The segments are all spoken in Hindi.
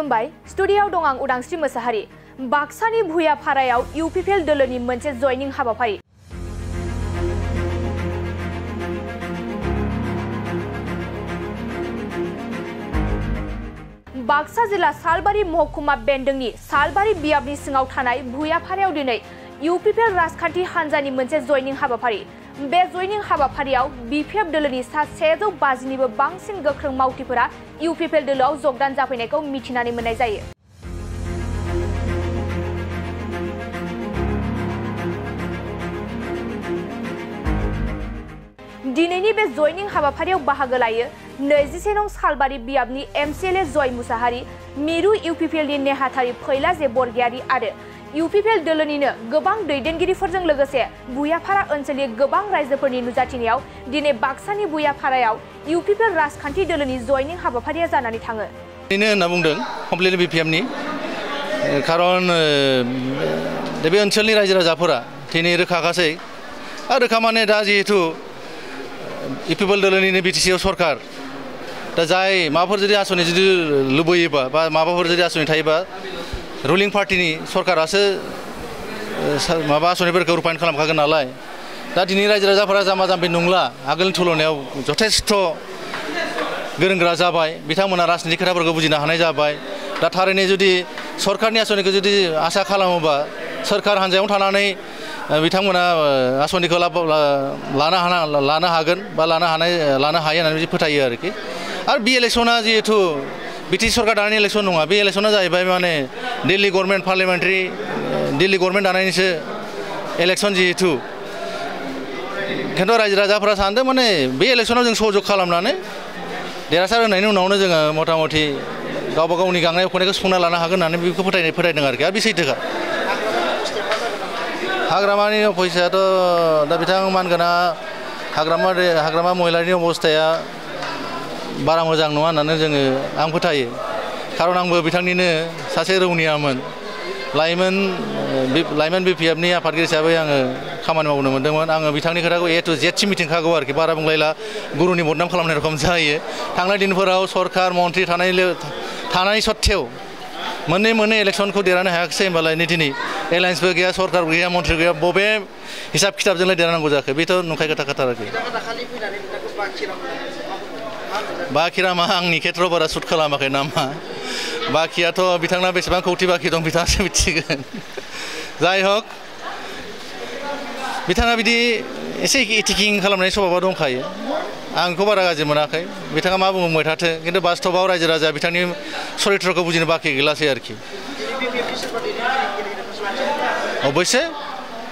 खुलुमबाय स्टुडियोआव दं आं उदांस्रि मोसाहारि। बाक्सानि भुयाफारायाव इउपिपिएल दोलोनि मोनसे जयनिं हाबाफारि। बाक्सा जिल्ला सालबारि महकुमा बेन्दोंनि सालबारि बियाबनि सिङाव थानाय भुयाफारायाव दिनै इउपिपिएल राजखान्थि हान्जानि मोनसे जयनिं हाबाफारि। बे जयनिं हाबाफारियाव बिपिएफ दोलोनि सा 150निबो बांसिन गोख्रों मावथिफोरा इउपिपिएल दोलोआव जगदान जाफैनायखौ मिथिनानै मोननाय जायो। दिनैनि बे जयनिं हाबाफारियाव बाहागो लायो 24 नं सालबारि बियाबनि एमसिएलए जय मुसाहारि, मिरु इउपिपिएलनि नेहाथारि फैलाजे बरगयारि आरो इउपिपिएल दोलोनिनो गोबां दैदेनगिरिफोरजों लोगोसे भुयाफारा ओनसोलनि गोबां रायजोफोरनि नुजाथिनायाव दिनै बाक्सानि भुयाफारायाव इउपिपिएल राजखान्थि दोलोनि जयनिं हाबाफारिया जानानै थाङो। बेनो होनना बुंदों कमप्लिटलि बिपिएफनि खारन बे ओनसोलनि रायजो राजाफोरा दिनै रोखाखासै आरो रोखा माने दा जिहेतु इउपिपिएल दोलोनिनो बिटिसिआव सरकार दा जाय माबाफोर जुदि आसनि जुदि लुबैयोबा बा माबाफोर जुदि आसनि थायोबा रुलिं पार्टिनि सरकारासो माबा आसनिफोरखौ रुपायन खालामखागोन नालाय दा दिनै रायजो राजाफोरा जाम्बा जाम्बि नंला, आगोलनि तुलनायाव जथेस्थ गोरों गोरा जाबाय, बिथांमोना राजनीति खोथाफोरखौ बुजिनो हानाय जाबाय। दा थारैनो जुदि सरकारनि आसनिखौ जुदि आसा खालामोबा सरकार हान्जायाव थानानै बिथांमोना आसनिखौ लानो हागोन बा लानो हायो होननानै फोथायो आरोखि। आरो बे इलेक्शना जिहेतु बिटिसि सरकार दानायनि इलेक्शन नङा, बे इलेक्शना जाहैबाय माने Delhi government parliamentary Delhi government दानायनिसो इलेक्शन जिहेतु। खिन्थु रायजो राजाफोरा सानदों माने बे इलेक्शनाव जों सहयोग खालामनानै देरहासार होनायनि उनावनो जोङो मथा मथि गावबा गावनि गांनाय उखैनायखौ सुफुंना लानो हागोन होननानै बेखौ फोथायदों आरोखि। आरो बे सैथोखा। हाग्रामानि फैसायाथ' दा बिथां मानगोना हाग्रामा महिलानि अबस्थाया बारा मोजां नङा होननानै आं फोथायो। खारन आंबो बिथांनिनो सासे रौनियामोन, लाइमोन बिपिएफनि आफादगिरि हिसाबै आङो खामानि मावनो मोन्दोंमोन। आङो बिथांनि खोथाखौ ए टु जेड सिम मिथिखागौ आरोखि, बारा बुंलायला गुरुनि बदनाम खालामनाय रखम जायो। थांनाय दिनफोराव सरकार मन्त्रि थानाय सत्तेव मोननै इलेक्शनखौ देरहानो हायाखिसै होनबालाय दिनै एलायन्सबो गैया, सरकारबो गैया, मन्त्रि गैया, बबे हिसाब खिथाबजोंलाय देरहानांगौ जाखो? बेथ' नंखाय खोथा आरोखि। बाखिरामा आंनि खेथ्रआव बारा सुट खालामाखै नामा, बाखियाथ' बिथांना बेसेबां कौटि बाखि दं बिथाङासो मिथिगोन। जाय हक बिथाङा बिदि एसे इथिकिं खालामनाय सभाबा दंखायो, आं बेखौ बारा गाज्रि मोनाखै। बिथाङा मा बुंबाय थाथों, खिन्थु बास्तबाव रायजो राजा बिथांनि चरित्रखौ बुजिनो बाखि गैलासै आरोखि। अबयसे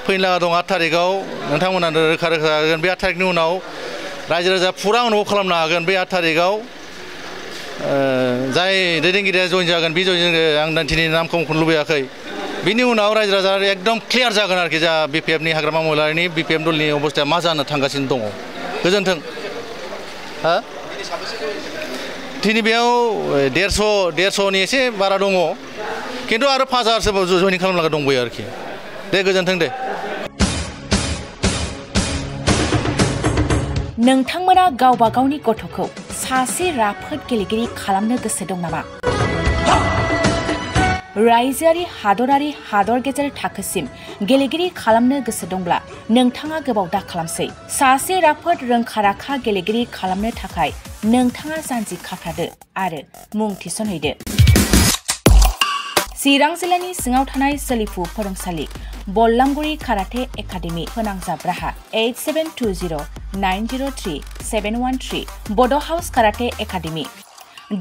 फैनो लागा दं 8 थारिखआव नोंथांमोना रोखा जागोन। बे 8 थारिखनि उनाव रायजो राजा फुरा अनुभव खालामनो हागोन। बे 8 थारिखआव जाय दैदेनगिरिया जयन जागोन, बे जयन आं दिनै नामखौ मख'नो लुबैयाखै। बिनि उनाव रायजो राजा एकदम क्लियार जागोन आरोखि, जा बिपिएफनि हाग्रामा महिलारिनि बिपिएफ दलनि अबस्थाया मा जानो थांगासिनो दङ। गोजोन्थों। दिनै बेयाव 150नि एसे बारा दङ, खिन्थु आरो 5000सो जयनिं खालामनो लागा दंबायो आरोखि। दे गोजोन्थों दे। नोंथांमोना गावबा गावनि गथ'खौ सासे राफोद गेलेगिरि खालामनो गोसो दं नामा? रायजोआरि हादरारि हादर गेजेर थाखोसिम गेलेगिरि खालामनो गोसो दंब्ला नोंथाङा गोबाव दा खालामसै। सासे राफोद रोंखा-राखा गेलेगिरि खालामनो थाखाय नोंथाङा जानजि खाफ्रादो आरो मुं थिसनहैदो। चिरां जिल्लानि सिङाव थानाय सोलिफु फोरोंसालि बल्लामगुरि काराटे एकाडेमि फोनांजाब राहा 8720903713 बड' हाउस काराटे एकाडेमि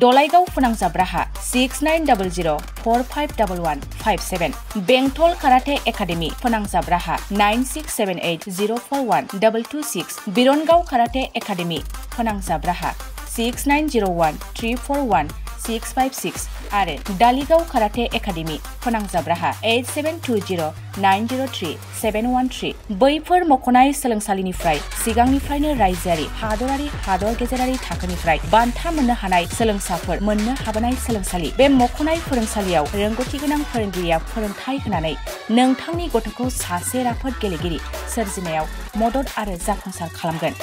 दलाइगाव फोनांजाब राहा 6900451157 बेंटल काराटे एकाडेमि फोनांजाब राहा 9678041226 बिरनगाव काराटे एकाडेमि फोनांजाब राहा 6901341656 आरो दालिगाव काराटे एकाडेमि फोनांजाब राहा 8720903713 बैफोर मख'नाय सोलोंसालिनिफ्राय सिगांनिफ्रायनो रायजोआरि हादरारि हादर गेजेरारि थाखोनिफ्राय बान्था मोननो हानाय सोलोंसाफोर मोननो हाबोनाय सोलोंसालि। बे मख'नाय फोरोंसालियाव रोंगौथि गोनां फोरोंगिरिया फोरोंथाय होनानै नोंथांनि गथ'खौ सासे राफोद गेलेगिरि सोरजिनायाव मदद आरो जाफुंसार खालामगोन।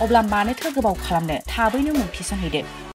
अब्ला मानोथो गोबाव खालामनो, थाबैनो मुं थिसनहैदो।